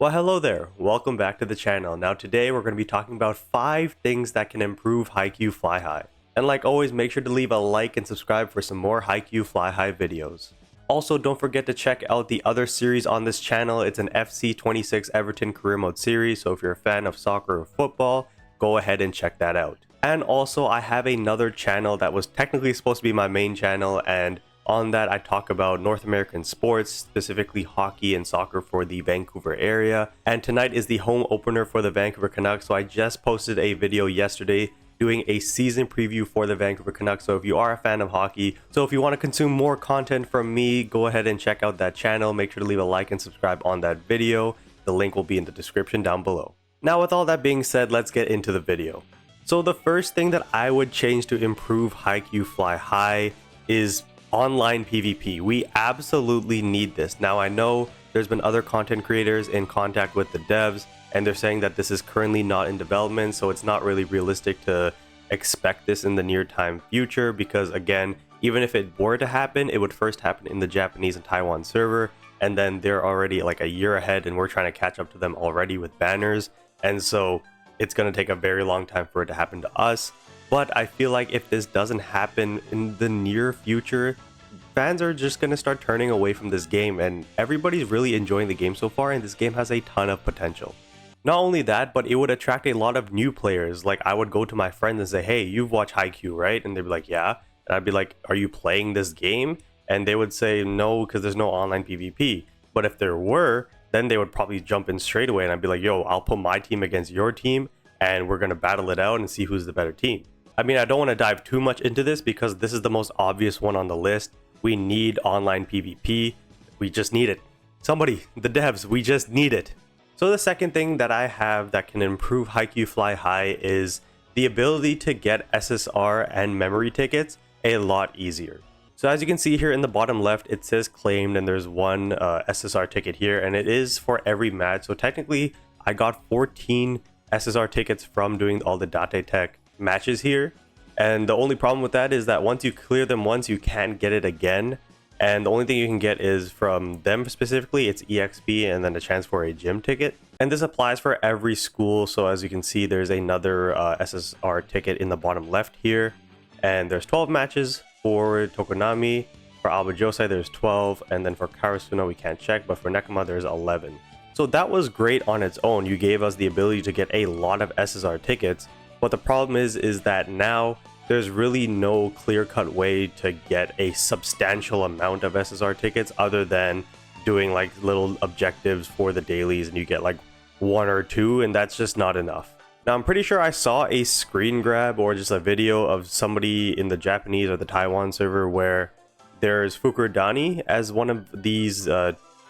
Well, hello there. Welcome back to the channel. Now today we're going to be talking about 5 things that can improve Haikyu Fly High. And like always, make sure to leave a like and subscribe for some more Haikyu Fly High videos. Also, don't forget to check out the other series on this channel. It's an FC26 Everton Career Mode series, so if you're a fan of soccer or football, go ahead and check that out. And also, I have another channel that was technically supposed to be my main channel, and on that, I talk about North American sports, specifically hockey and soccer for the Vancouver area. And tonight is the home opener for the Vancouver Canucks. So I just posted a video yesterday doing a season preview for the Vancouver Canucks. So if you are a fan of hockey, so if you want to consume more content from me, go ahead and check out that channel. Make sure to leave a like and subscribe on that video. The link will be in the description down below. Now, with all that being said, let's get into the video. So the first thing that I would change to improve Haikyu Fly High is online PvP. We absolutely need this. Now, I know there's been other content creators in contact with the devs, and they're saying that this is currently not in development, so it's not really realistic to expect this in the near time future, because again, even if it were to happen, it would first happen in the Japanese and Taiwan server, and then they're already like a year ahead, and we're trying to catch up to them already with banners, and so it's going to take a very long time for it to happen to us. But I feel like if this doesn't happen in the near future, fans are just going to start turning away from this game, and everybody's really enjoying the game so far, and this game has a ton of potential. Not only that, but it would attract a lot of new players. Like, I would go to my friends and say, hey, you've watched Haikyu, right? And they'd be like, yeah. And I'd be like, are you playing this game? And they would say no, because there's no online PvP. But if there were, then they would probably jump in straight away, and I'd be like, yo, I'll put my team against your team, and we're going to battle it out and see who's the better team. I mean, I don't want to dive too much into this because this is the most obvious one on the list. We need online PvP. We just need it. Somebody, the devs, we just need it. So the second thing that I have that can improve Haikyu Fly High is the ability to get SSR and memory tickets a lot easier. So as you can see here in the bottom left, it says claimed, and there's one SSR ticket here, and it is for every match. So technically, I got 14 SSR tickets from doing all the Date Tech matches here. And the only problem with that is that once you clear them once, you can't get it again. And the only thing you can get is from them specifically, it's EXP and then a chance for a gym ticket. And this applies for every school. So as you can see, there's another SSR ticket in the bottom left here. And there's 12 matches for Tokonami. For Alba Josei, there's 12. And then for Karasuno, we can't check. But for Nekama, there's 11. So that was great on its own. You gave us the ability to get a lot of SSR tickets. But the problem is that now there's really no clear-cut way to get a substantial amount of SSR tickets other than doing like little objectives for the dailies, and you get like 1 or 2, and that's just not enough. Now, I'm pretty sure I saw a screen grab or just a video of somebody in the Japanese or the Taiwan server where there's Fukurodani as one of these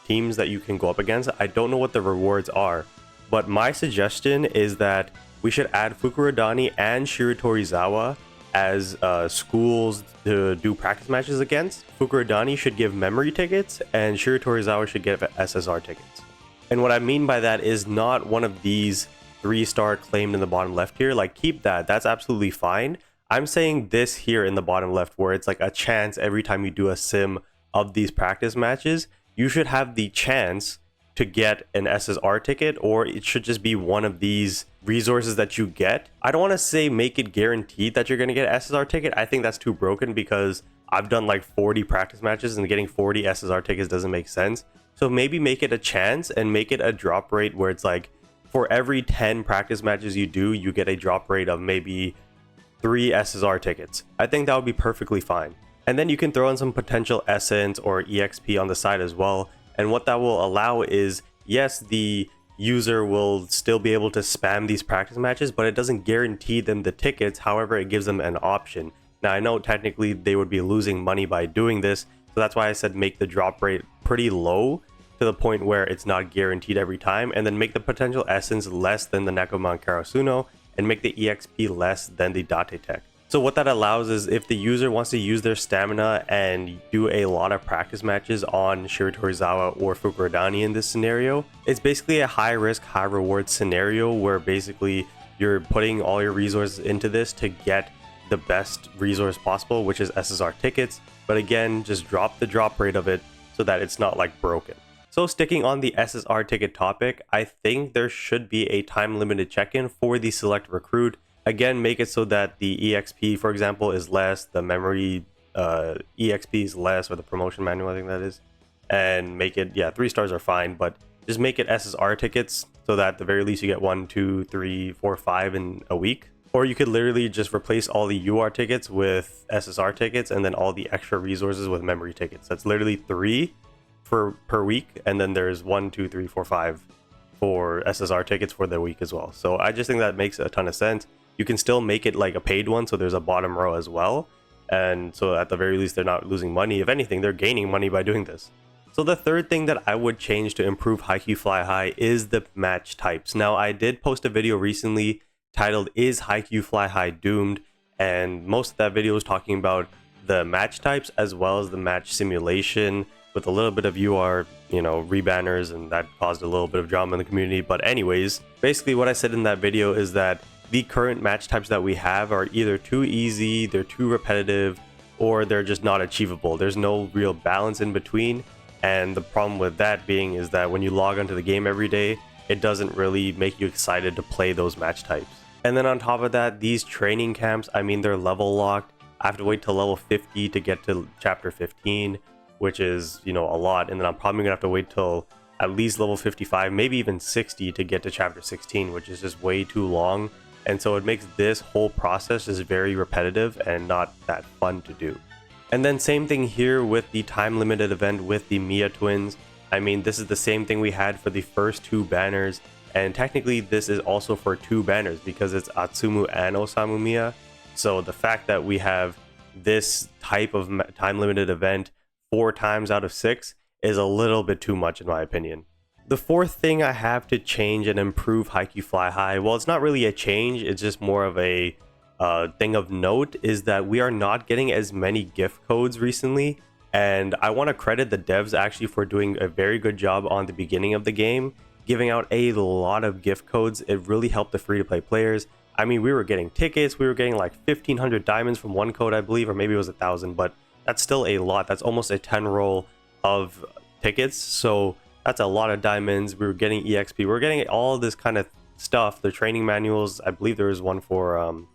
teams that you can go up against. I don't know what the rewards are, but my suggestion is that we should add Fukurodani and Shiratorizawa as schools to do practice matches against. Fukurodani should give memory tickets, and Shiratorizawa should give SSR tickets. And what I mean by that is not one of these 3-star claimed in the bottom left here. Like, keep that. That's absolutely fine. I'm saying this here in the bottom left, where it's like a chance every time you do a sim of these practice matches, you should have the chance to get an SSR ticket, or it should just be one of these resources that you get. I don't want to say make it guaranteed that you're going to get an SSR ticket. I think that's too broken, because I've done like 40 practice matches and getting 40 SSR tickets doesn't make sense. So maybe make it a chance and make it a drop rate where it's like for every 10 practice matches you do, you get a drop rate of maybe 3 SSR tickets. I think that would be perfectly fine. And then you can throw in some potential Essence or EXP on the side as well. And what that will allow is, yes, the user will still be able to spam these practice matches, but it doesn't guarantee them the tickets. However, it gives them an option. Now, I know technically they would be losing money by doing this, so that's why I said make the drop rate pretty low to the point where it's not guaranteed every time, and then make the potential Essence less than the Nekoma and Karasuno, and make the EXP less than the Date Tech. So what that allows is, if the user wants to use their stamina and do a lot of practice matches on Shiratorizawa or Fukurodani in this scenario, it's basically a high risk, high reward scenario where basically you're putting all your resources into this to get the best resource possible, which is SSR tickets. But again, just drop the drop rate of it so that it's not like broken. So sticking on the SSR ticket topic, I think there should be a time limited check-in for the select recruit. Again, make it so that the EXP, for example, is less, the memory EXP is less, or the promotion manual, I think that is. And make it, yeah, 3 stars are fine, but just make it SSR tickets so that at the very least you get 1, 2, 3, 4, 5 in a week. Or you could literally just replace all the UR tickets with SSR tickets and then all the extra resources with memory tickets. That's literally 3 per week, and then there's 1, 2, 3, 4, 5 for SSR tickets for the week as well. So I just think that makes a ton of sense. You can still make it like a paid one, so there's a bottom row as well. And so at the very least, they're not losing money. If anything, they're gaining money by doing this. So the third thing that I would change to improve Haikyu Fly High is the match types. Now, I did post a video recently titled "Is Haikyu Fly High Doomed?" and most of that video was talking about the match types as well as the match simulation with a little bit of UR, rebanners, and that caused a little bit of drama in the community. But anyways, basically what I said in that video is that the current match types that we have are either too easy, they're too repetitive, or they're just not achievable. There's no real balance in between. And the problem with that being is that when you log onto the game every day, it doesn't really make you excited to play those match types. And then on top of that, these training camps, I mean, they're level locked. I have to wait till level 50 to get to chapter 15, which is, a lot. And then I'm probably gonna have to wait till at least level 55, maybe even 60 to get to chapter 16, which is just way too long. And so it makes this whole process just very repetitive and not that fun to do. And then same thing here with the time limited event with the Mia twins. I mean, this is the same thing we had for the first 2 banners. And technically this is also for 2 banners because it's Atsumu and Osamu Mia. So the fact that we have this type of time limited event 4 times out of 6 is a little bit too much in my opinion. The fourth thing I have to change and improve Haikyu Fly High, well, it's not really a change, it's just more of a thing of note, is that we are not getting as many gift codes recently. And I want to credit the devs actually for doing a very good job on the beginning of the game, giving out a lot of gift codes. It really helped the free-to-play players. I mean, we were getting tickets, we were getting like 1,500 diamonds from one code, I believe, or maybe it was 1,000, but that's still a lot. That's almost a 10 roll of tickets. So that's a lot of diamonds. We were getting EXP. We were getting all this kind of stuff. The training manuals, I believe there was one for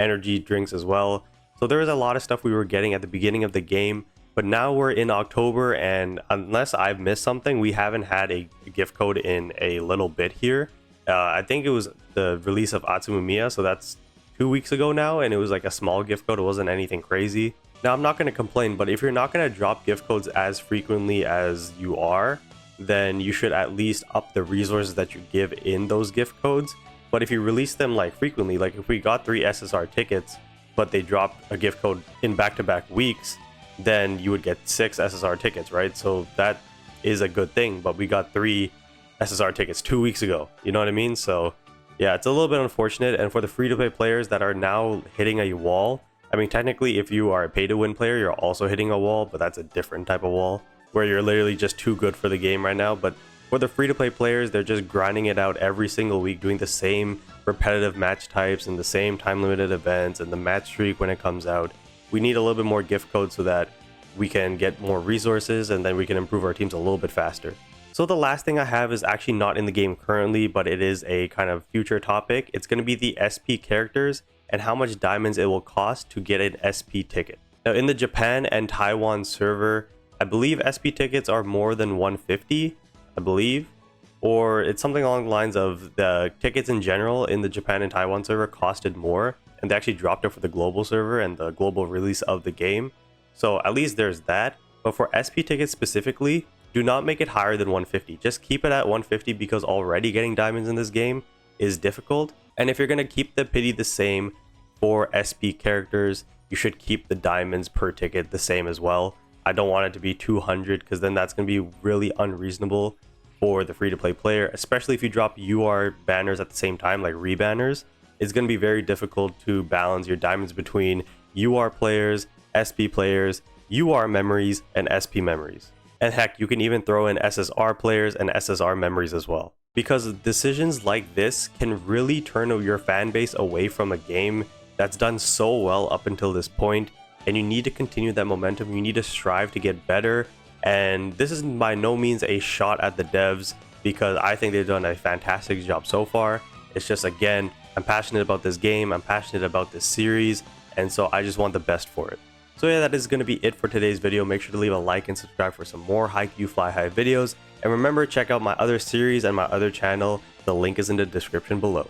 energy drinks as well. So there was a lot of stuff we were getting at the beginning of the game. But now we're in October, and unless I've missed something, we haven't had a gift code in a little bit here. I think it was the release of Atsumu Miya, so that's 2 weeks ago now, and it was like a small gift code. It wasn't anything crazy. Now, I'm not going to complain, but if you're not going to drop gift codes as frequently as you are, then you should at least up the resources that you give in those gift codes. But if you release them like frequently, like if we got 3 SSR tickets, but they dropped a gift code in back-to-back weeks, then you would get 6 SSR tickets, right? So that is a good thing, but we got 3 SSR tickets 2 weeks ago, you know what I mean? So yeah, it's a little bit unfortunate. And for the free-to-play players that are now hitting a wall, I mean, technically if you are a pay-to-win player, you're also hitting a wall, but that's a different type of wall where you're literally just too good for the game right now. But for the free-to-play players, they're just grinding it out every single week, doing the same repetitive match types and the same time-limited events and the match streak when it comes out. We need a little bit more gift codes so that we can get more resources and then we can improve our teams a little bit faster. So the last thing I have is actually not in the game currently, but it is a kind of future topic. It's going to be the SP characters and how much diamonds it will cost to get an SP ticket. Now in the Japan and Taiwan server, I believe SP tickets are more than 150, I believe. Or it's something along the lines of the tickets in general in the Japan and Taiwan server costed more, and they actually dropped it for the global server and the global release of the game. So at least there's that. But for SP tickets specifically, do not make it higher than 150. Just keep it at 150 because already getting diamonds in this game is difficult. And if you're going to keep the pity the same for SP characters, you should keep the diamonds per ticket the same as well. I don't want it to be 200 because then that's going to be really unreasonable for the free-to-play player, especially if you drop UR banners at the same time, like rebanners. It's going to be very difficult to balance your diamonds between UR players, SP players, UR memories, and SP memories. And heck, you can even throw in SSR players and SSR memories as well. Because decisions like this can really turn your fan base away from a game that's done so well up until this point, and you need to continue that momentum. You need to strive to get better And this is by no means a shot at the devs, because I think they've done a fantastic job so far. It's just, again, I'm passionate about this game, I'm passionate about this series, and so I just want the best for it. So yeah, that is going to be it for today's video. Make sure to leave a like and subscribe for some more Haikyu Fly High videos. And remember, check out my other series and my other channel. The link is in the description below.